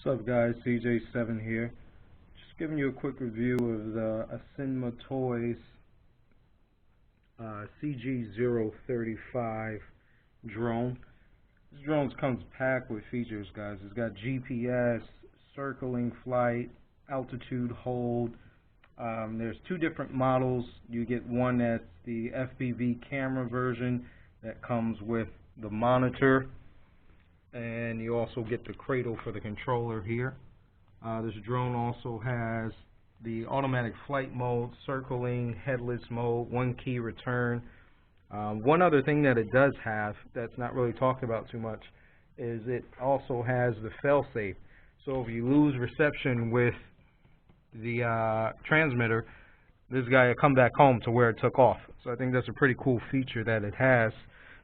What's up guys, CJ7 here. Just giving you a quick review of the Aosenma Toys CG035 drone. This drone comes packed with features, guys. It's got GPS, circling flight, altitude hold. There's two different models. You get one that's the Fpv camera version that comes with the monitor, and you also get the cradle for the controller here. This drone also has the automatic flight mode, circling, headless mode, one key return. One other thing that it does have that's not really talked about too much is it also has the fail-safe. So if you lose reception with the transmitter, this guy will come back home to where it took off. So I think that's a pretty cool feature that it has.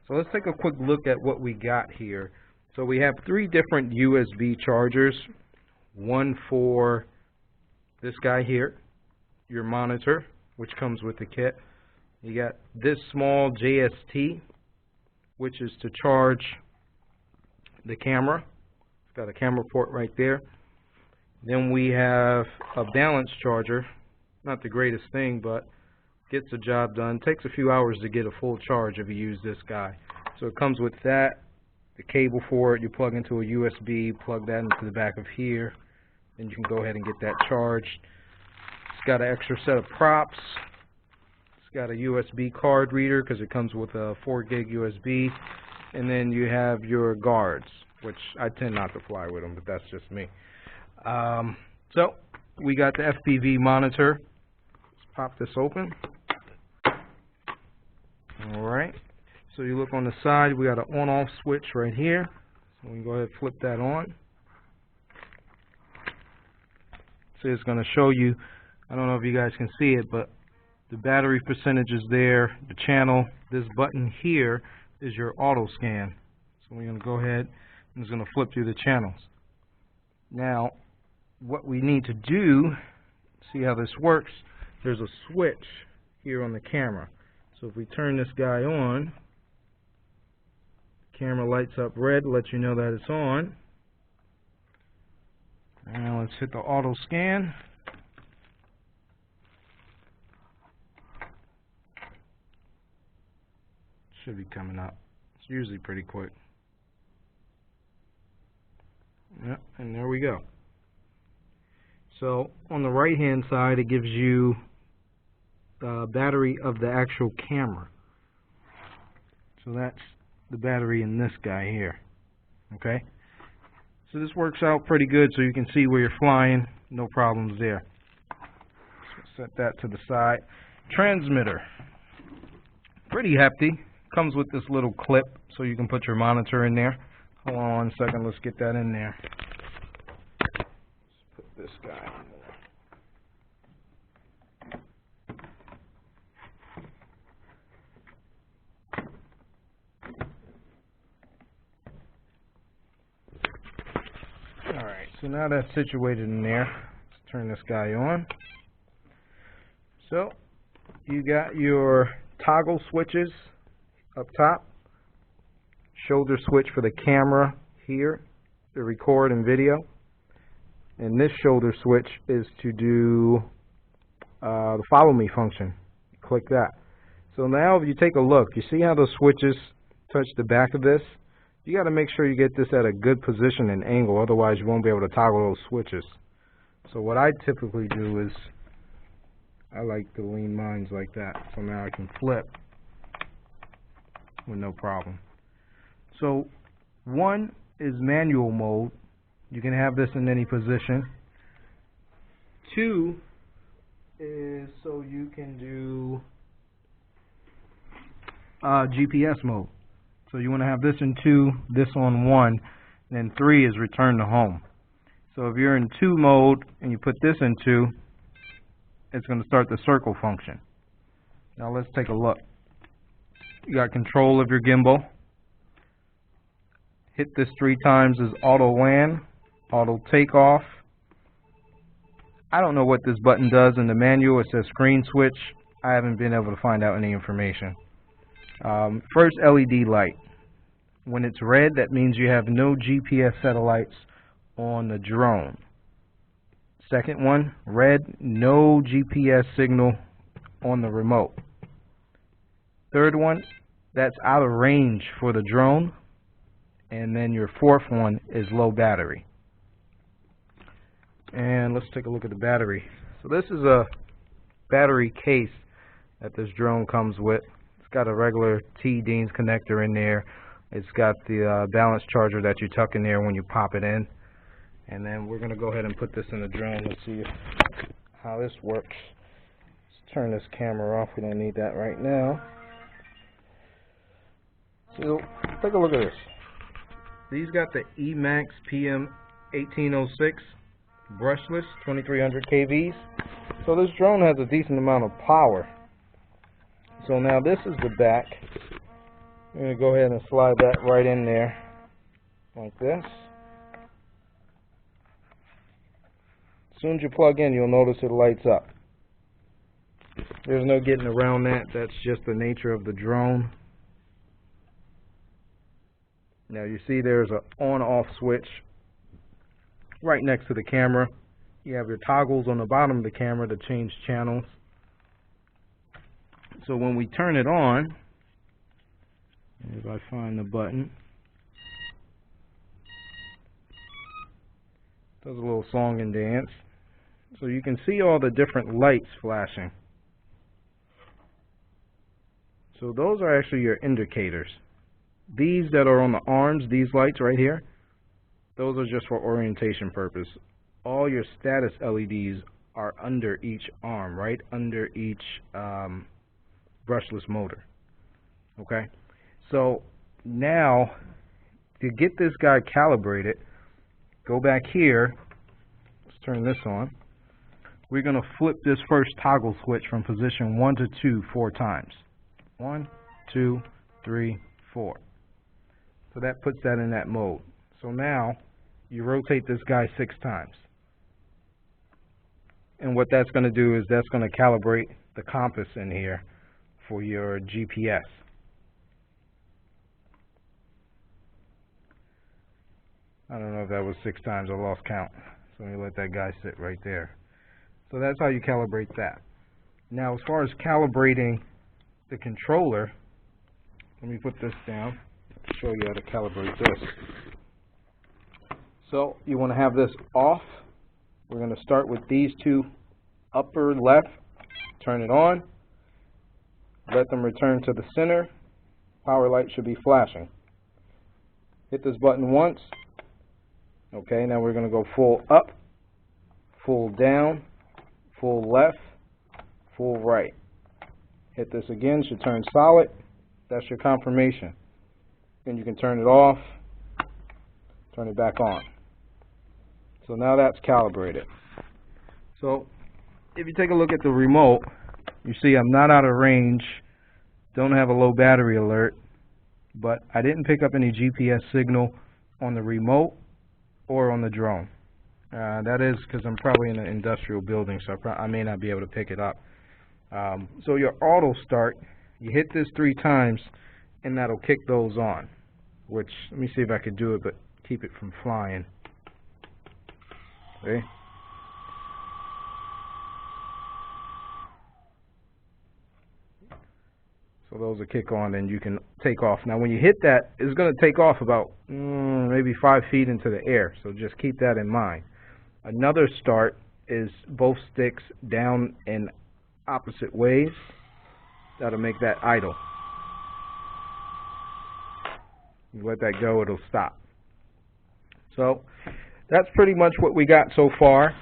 So let's take a quick look at what we got here. So we have three different USB chargers, one for this guy here, your monitor, which comes with the kit. You got this small JST, which is to charge the camera. It's got a camera port right there. Then we have a balance charger, not the greatest thing, but gets the job done. Takes a few hours to get a full charge if you use this guy. So it comes with that. The cable for it, you plug into a USB, plug that into the back of here, then you can go ahead and get that charged. It's got an extra set of props. It's got a USB card reader because it comes with a 4 gig USB, and then you have your guards, which I tend not to fly with them, but that's just me. So we got the Fpv monitor. Let's pop this open. All right. So you look on the side, we got an on-off switch right here. So we can go ahead and flip that on. So it's going to show you, I don't know if you guys can see it, but the battery percentage is there, the channel. This button here is your auto scan. So we're going to go ahead and it's going to flip through the channels. Now, what we need to do, see how this works, there's a switch here on the camera. So if we turn this guy on, camera lights up red, lets you know that it's on. Now let's hit the auto scan. Should be coming up. It's usually pretty quick. Yep, and there we go. So on the right hand side, it gives you the battery of the actual camera. So that's the battery in this guy here. Okay, so this works out pretty good, so you can see where you're flying, no problems there. So set that to the side. Transmitter, pretty hefty, comes with this little clip so you can put your monitor in there. Hold on 1 second, let's get that in there. Let's put this guy in there. Alright, so now that's situated in there. Let's turn this guy on. So, you got your toggle switches up top. Shoulder switch for the camera here to record and video. And this shoulder switch is to do the follow me function. Click that. So now if you take a look, you see how those switches touch the back of this? You got to make sure you get this at a good position and angle, otherwise you won't be able to toggle those switches. So what I typically do is I like to lean mine like that, so now I can flip with no problem. So one is manual mode. You can have this in any position. Two is so you can do GPS mode. So you want to have this in 2, this on 1, and then 3 is return to home. So if you're in 2 mode and you put this in 2, it's going to start the circle function. Now let's take a look. You got control of your gimbal. Hit this 3 times as auto land, auto takeoff. I don't know what this button does in the manual. It says screen switch. I haven't been able to find out any information. First LED light. When it's red, that means you have no GPS satellites on the drone. Second one, red, no GPS signal on the remote. Third one, that's out of range for the drone. And then your fourth one is low battery. And let's take a look at the battery. So this is a battery case that this drone comes with. It's got a regular T-Deans connector in there. It's got the balance charger that you tuck in there when you pop it in. And then we're going to go ahead and put this in the drone. Let's see how this works. Let's turn this camera off. We don't need that right now. So take a look at this. These got the Emax PM 1806 brushless 2300 kVs. So this drone has a decent amount of power. So now this is the back. I'm going to go ahead and slide that right in there like this. As soon as you plug in, you'll notice it lights up. There's no getting around that. That's just the nature of the drone. Now you see there's an on-off switch right next to the camera. You have your toggles on the bottom of the camera to change channels. So when we turn it on, if I find the button, does a little song and dance. So you can see all the different lights flashing. So those are actually your indicators. These that are on the arms, these lights right here, those are just for orientation purpose. All your status LEDs are under each arm, right under each brushless motor. Okay, so now to get this guy calibrated, go back here. Let's turn this on. We're going to flip this first toggle switch from position 1 to 2 4 times. 1, 2, 3, 4. So that puts that in that mode. So now you rotate this guy 6 times. And what that's going to do is that's going to calibrate the compass in here for your GPS. I don't know if that was 6 times. I lost count. So let me let that guy sit right there. So that's how you calibrate that. Now as far as calibrating the controller, let me put this down. Show you how to calibrate this. So you want to have this off. We're going to start with these two upper left. Turn it on. Let them return to the center. Power light should be flashing. Hit this button once. Okay, now we're going to go full up, full down, full left, full right. Hit this again, should turn solid. That's your confirmation. Then you can turn it off, turn it back on. So now that's calibrated. So if you take a look at the remote, you see I'm not out of range, don't have a low battery alert, but I didn't pick up any GPS signal on the remote or on the drone. That is because I'm probably in an industrial building, so I may not be able to pick it up. So your auto start, you hit this 3 times and that'll kick those on, which, let me see if I could do it but keep it from flying. See? So those will kick on and you can take off. Now when you hit that, it's going to take off about maybe 5 feet into the air, so just keep that in mind. Another start is both sticks down in opposite ways. That'll make that idle. You let that go, it'll stop. So that's pretty much what we got so far.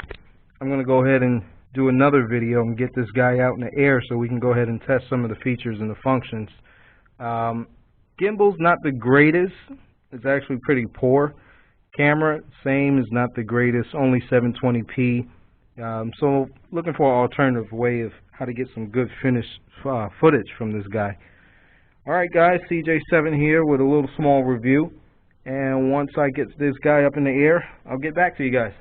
I'm going to go ahead and do another video and get this guy out in the air so we can go ahead and test some of the features and the functions. Gimbal's not the greatest. It's actually pretty poor. Camera, same, is not the greatest, only 720p. So looking for an alternative way of how to get some good finished footage from this guy. Alright guys, CJ7 here with a little small review. And once I get this guy up in the air, I'll get back to you guys.